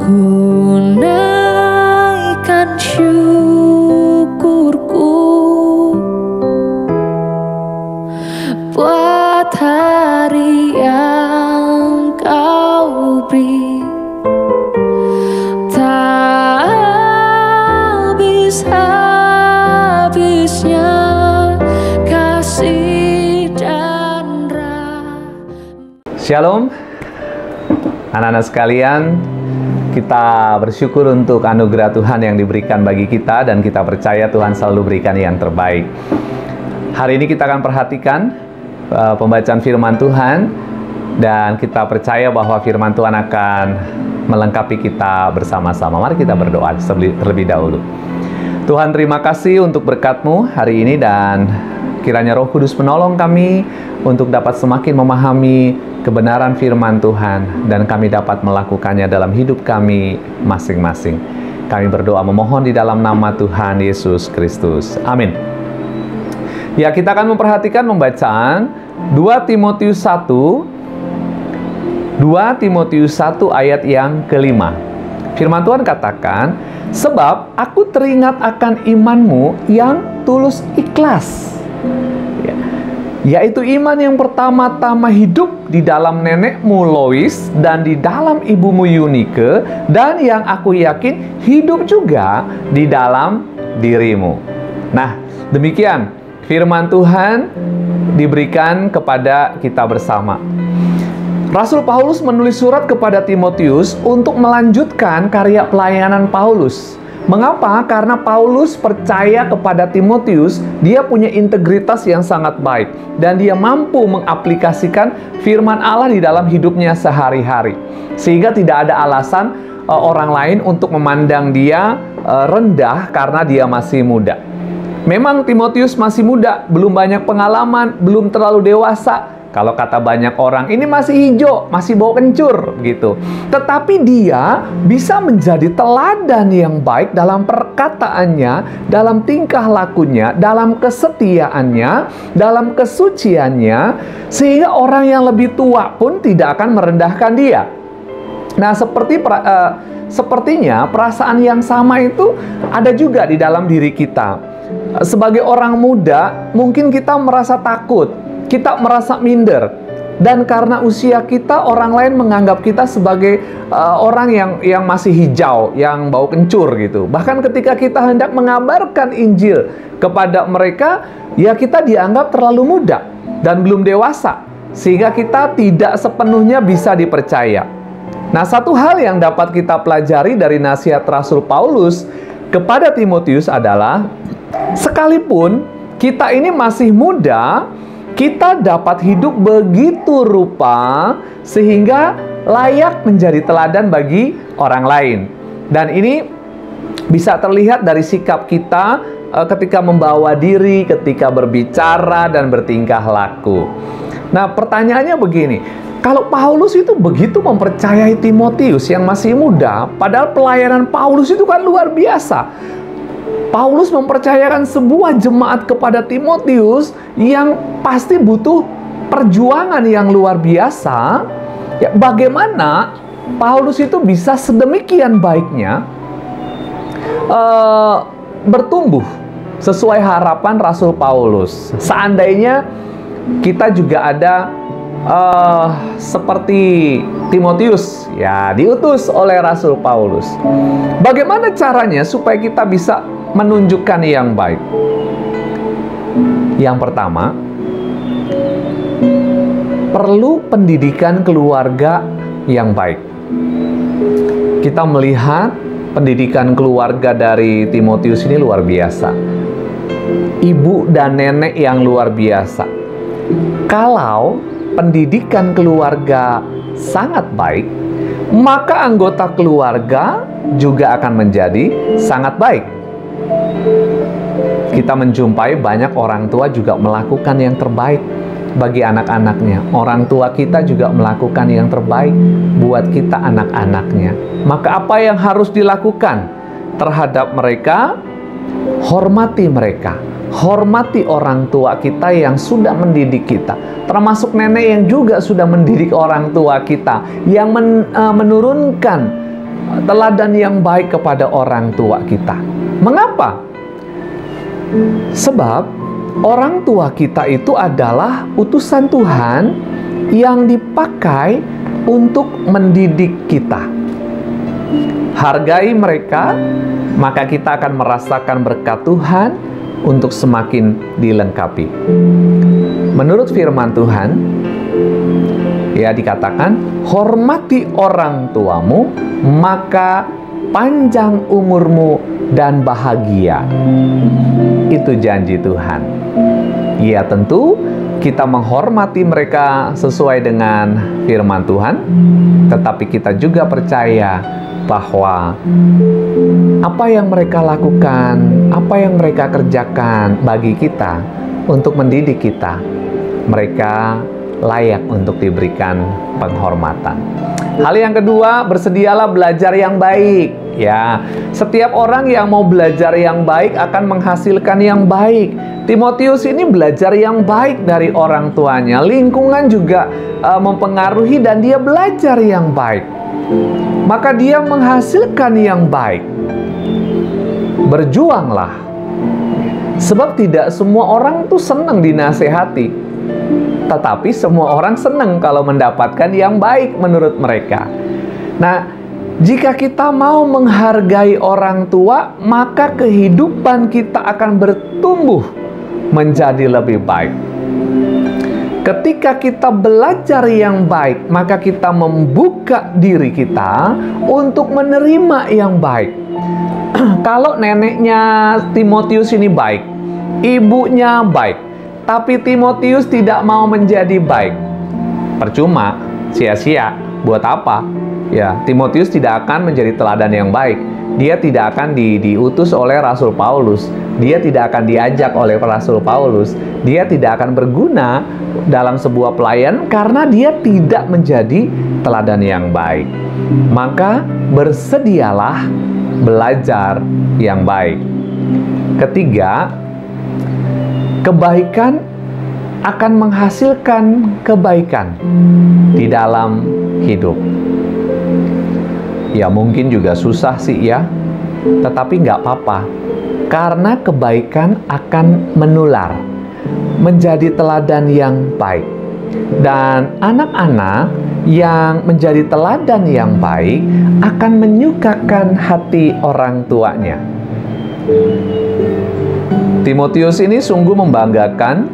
Ku naikkan syukurku buat hari yang Kau beri. Tak habis-habisnya kasih dan Shalom anak-anak sekalian, kita bersyukur untuk anugerah Tuhan yang diberikan bagi kita, dan kita percaya Tuhan selalu berikan yang terbaik. Hari ini kita akan perhatikan pembacaan firman Tuhan, dan kita percaya bahwa firman Tuhan akan melengkapi kita bersama-sama. Mari kita berdoa terlebih dahulu. Tuhan, terima kasih untuk berkat-Mu hari ini, dan kiranya Roh Kudus menolong kami untuk dapat semakin memahami kebenaran firman Tuhan, dan kami dapat melakukannya dalam hidup kami masing-masing. Kami berdoa memohon di dalam nama Tuhan Yesus Kristus. Amin. Ya, kita akan memperhatikan pembacaan 2 Timotius 1 ayat yang kelima. Firman Tuhan katakan, "Sebab aku teringat akan imanmu yang tulus ikhlas." Yaitu iman yang pertama-tama hidup di dalam nenekmu Lois dan di dalam ibumu Yunike, dan yang aku yakin hidup juga di dalam dirimu. Nah, demikian firman Tuhan diberikan kepada kita bersama. Rasul Paulus menulis surat kepada Timotius untuk melanjutkan karya pelayanan Paulus. Mengapa? Karena Paulus percaya kepada Timotius, dia punya integritas yang sangat baik, dan dia mampu mengaplikasikan firman Allah di dalam hidupnya sehari-hari. Sehingga tidak ada alasan orang lain untuk memandang dia rendah karena dia masih muda. Memang Timotius masih muda, belum banyak pengalaman, belum terlalu dewasa. Kalau kata banyak orang, ini masih hijau, masih bau kencur, gitu. Tetapi dia bisa menjadi teladan yang baik dalam perkataannya, dalam tingkah lakunya, dalam kesetiaannya, dalam kesuciannya, sehingga orang yang lebih tua pun tidak akan merendahkan dia. Nah, sepertinya perasaan yang sama itu ada juga di dalam diri kita. Sebagai orang muda, mungkin kita merasa takut, kita merasa minder, dan karena usia kita, orang lain menganggap kita sebagai orang yang masih hijau, yang bau kencur gitu. Bahkan ketika kita hendak mengabarkan Injil kepada mereka, ya kita dianggap terlalu muda dan belum dewasa, sehingga kita tidak sepenuhnya bisa dipercaya. Nah, satu hal yang dapat kita pelajari dari nasihat Rasul Paulus kepada Timotius adalah, sekalipun kita ini masih muda, kita dapat hidup begitu rupa sehingga layak menjadi teladan bagi orang lain. Dan ini bisa terlihat dari sikap kita ketika membawa diri, ketika berbicara dan bertingkah laku. Nah, pertanyaannya begini, kalau Paulus itu begitu mempercayai Timotius yang masih muda, padahal pelayanan Paulus itu kan luar biasa. Paulus mempercayakan sebuah jemaat kepada Timotius yang pasti butuh perjuangan yang luar biasa. Ya, bagaimana Paulus itu bisa sedemikian baiknya bertumbuh sesuai harapan Rasul Paulus? Seandainya kita juga ada seperti Timotius, ya diutus oleh Rasul Paulus. Bagaimana caranya supaya kita bisa menunjukkan yang baik? Yang pertama, perlu pendidikan keluarga yang baik. Kita melihat pendidikan keluarga dari Timotius ini luar biasa. Ibu dan nenek yang luar biasa. Kalau pendidikan keluarga sangat baik, maka anggota keluarga juga akan menjadi sangat baik. Kita menjumpai banyak orang tua juga melakukan yang terbaik bagi anak-anaknya. Orang tua kita juga melakukan yang terbaik buat kita anak-anaknya. Maka apa yang harus dilakukan terhadap mereka? Hormati mereka. Hormati orang tua kita yang sudah mendidik kita. Termasuk nenek yang juga sudah mendidik orang tua kita, yang menurunkan teladan yang baik kepada orang tua kita. Mengapa? Sebab orang tua kita itu adalah utusan Tuhan yang dipakai untuk mendidik kita. Hargai mereka, maka kita akan merasakan berkat Tuhan untuk semakin dilengkapi. Menurut firman Tuhan, ya dikatakan, hormati orang tuamu, maka panjang umurmu dan bahagia. Itu janji Tuhan. Ya tentu kita menghormati mereka sesuai dengan firman Tuhan, tetapi kita juga percaya bahwa apa yang mereka lakukan, apa yang mereka kerjakan bagi kita untuk mendidik kita, mereka layak untuk diberikan penghormatan. Hal yang kedua, bersedialah belajar yang baik. Ya, setiap orang yang mau belajar yang baik akan menghasilkan yang baik. Timotius ini belajar yang baik dari orang tuanya. Lingkungan juga mempengaruhi dan dia belajar yang baik. Maka dia menghasilkan yang baik. Berjuanglah. Sebab tidak semua orang tuh senang dinasehati. Tetapi semua orang senang kalau mendapatkan yang baik menurut mereka. Nah, jika kita mau menghargai orang tua, maka kehidupan kita akan bertumbuh menjadi lebih baik. Ketika kita belajar yang baik, maka kita membuka diri kita untuk menerima yang baik. Kalau neneknya Timotius ini baik, ibunya baik, tapi Timotius tidak mau menjadi baik, percuma, sia-sia, buat apa? Ya, Timotius tidak akan menjadi teladan yang baik. Dia tidak akan diutus oleh Rasul Paulus. Dia tidak akan diajak oleh Rasul Paulus. Dia tidak akan berguna dalam sebuah pelayan karena dia tidak menjadi teladan yang baik. Maka bersedialah belajar yang baik. Ketiga, kebaikan akan menghasilkan kebaikan di dalam hidup. Ya mungkin juga susah sih ya, tetapi nggak apa-apa. Karena kebaikan akan menular, menjadi teladan yang baik. Dan anak-anak yang menjadi teladan yang baik akan menyukakan hati orang tuanya. Timotius ini sungguh membanggakan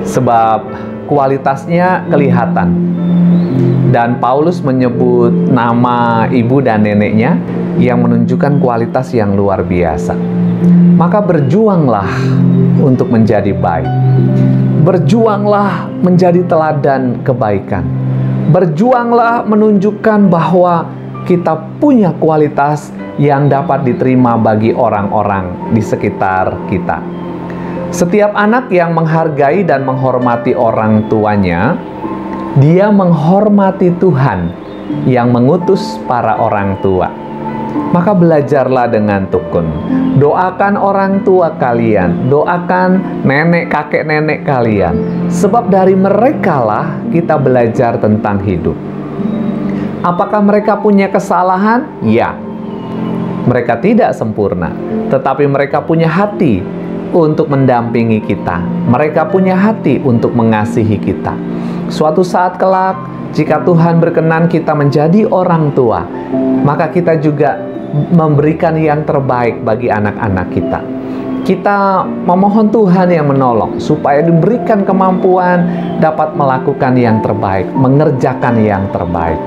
sebab kualitasnya kelihatan. Dan Paulus menyebut nama ibu dan neneknya yang menunjukkan kualitas yang luar biasa. Maka berjuanglah untuk menjadi baik. Berjuanglah menjadi teladan kebaikan. Berjuanglah menunjukkan bahwa kita punya kualitas yang dapat diterima bagi orang-orang di sekitar kita. Setiap anak yang menghargai dan menghormati orang tuanya, dia menghormati Tuhan yang mengutus para orang tua. Maka belajarlah dengan tekun. Doakan orang tua kalian, doakan nenek kakek nenek kalian. Sebab dari merekalah kita belajar tentang hidup. Apakah mereka punya kesalahan? Ya. Mereka tidak sempurna, tetapi mereka punya hati untuk mendampingi kita. Mereka punya hati untuk mengasihi kita. Suatu saat kelak, jika Tuhan berkenan kita menjadi orang tua, maka kita juga memberikan yang terbaik bagi anak-anak kita. Kita memohon Tuhan yang menolong, supaya diberikan kemampuan dapat melakukan yang terbaik, mengerjakan yang terbaik.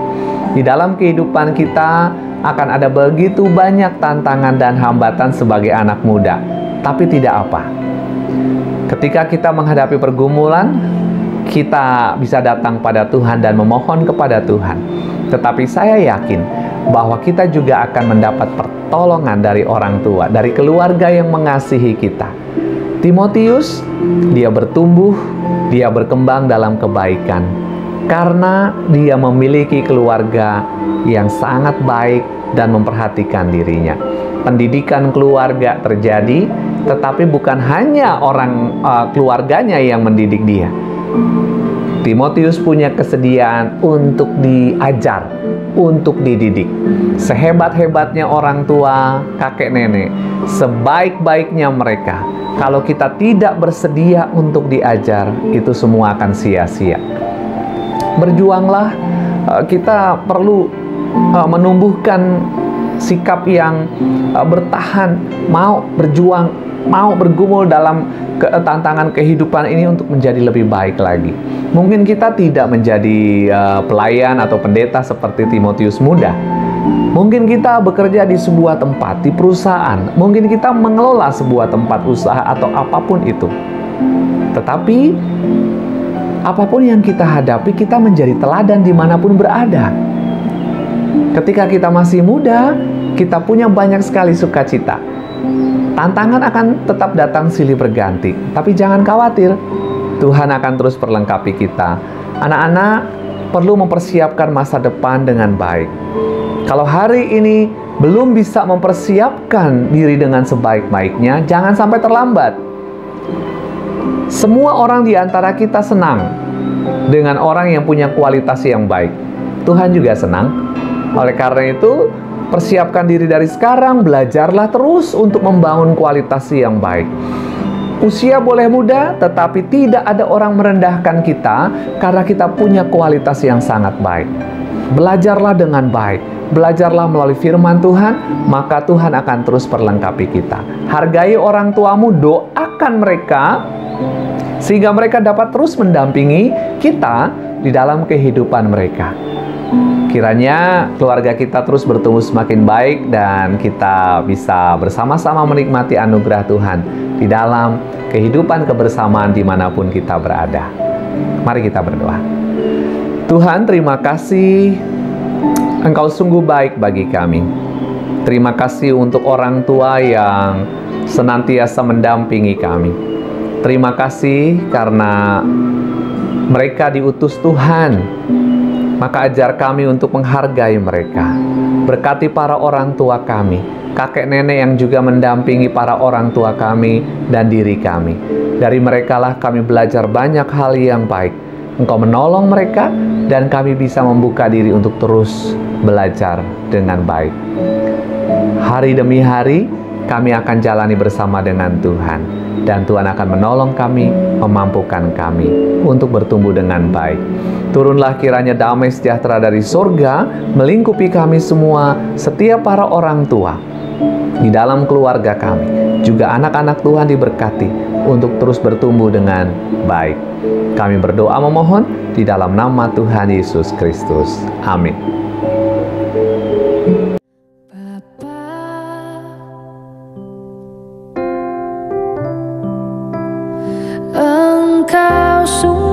Di dalam kehidupan kita akan ada begitu banyak tantangan dan hambatan sebagai anak muda. Tapi tidak apa. Ketika kita menghadapi pergumulan, kita bisa datang pada Tuhan dan memohon kepada Tuhan. Tetapi saya yakin bahwa kita juga akan mendapat pertolongan dari orang tua, dari keluarga yang mengasihi kita. Timotius, dia bertumbuh, dia berkembang dalam kebaikan. Karena dia memiliki keluarga yang sangat baik dan memperhatikan dirinya. Pendidikan keluarga terjadi, tetapi bukan hanya keluarganya yang mendidik dia. Timotius punya kesediaan untuk diajar, untuk dididik. Sehebat-hebatnya orang tua, kakek nenek, sebaik-baiknya mereka, kalau kita tidak bersedia untuk diajar, itu semua akan sia-sia. Berjuanglah, kita perlu menumbuhkan sikap yang bertahan, mau berjuang, mau bergumul dalam tantangan kehidupan ini untuk menjadi lebih baik lagi. Mungkin kita tidak menjadi pelayan atau pendeta seperti Timotius muda. Mungkin kita bekerja di sebuah tempat, di perusahaan. Mungkin kita mengelola sebuah tempat usaha atau apapun itu. Tetapi apapun yang kita hadapi, kita menjadi teladan dimanapun berada. Ketika kita masih muda, kita punya banyak sekali sukacita. Tantangan akan tetap datang silih berganti, tapi jangan khawatir, Tuhan akan terus perlengkapi kita. Anak-anak perlu mempersiapkan masa depan dengan baik. Kalau hari ini belum bisa mempersiapkan diri dengan sebaik-baiknya, jangan sampai terlambat. Semua orang di antara kita senang dengan orang yang punya kualitas yang baik. Tuhan juga senang. Oleh karena itu, persiapkan diri dari sekarang, belajarlah terus untuk membangun kualitas yang baik. Usia boleh muda, tetapi tidak ada orang merendahkan kita karena kita punya kualitas yang sangat baik. Belajarlah dengan baik, belajarlah melalui firman Tuhan, maka Tuhan akan terus perlengkapi kita. Hargai orang tuamu, doakan mereka, sehingga mereka dapat terus mendampingi kita di dalam kehidupan mereka. Kiranya keluarga kita terus bertumbuh semakin baik dan kita bisa bersama-sama menikmati anugerah Tuhan di dalam kehidupan kebersamaan dimanapun kita berada. Mari kita berdoa. Tuhan, terima kasih Engkau sungguh baik bagi kami. Terima kasih untuk orang tua yang senantiasa mendampingi kami. Terima kasih karena mereka diutus Tuhan. Maka ajar kami untuk menghargai mereka. Berkati para orang tua kami, kakek nenek yang juga mendampingi para orang tua kami dan diri kami. Dari merekalah kami belajar banyak hal yang baik. Engkau menolong mereka dan kami bisa membuka diri untuk terus belajar dengan baik. Hari demi hari kami akan jalani bersama dengan Tuhan. Dan Tuhan akan menolong kami, memampukan kami untuk bertumbuh dengan baik. Turunlah kiranya damai sejahtera dari surga melingkupi kami semua, setiap para orang tua di dalam keluarga kami. Juga anak-anak Tuhan diberkati untuk terus bertumbuh dengan baik. Kami berdoa memohon di dalam nama Tuhan Yesus Kristus. Amin. Engkau sungguh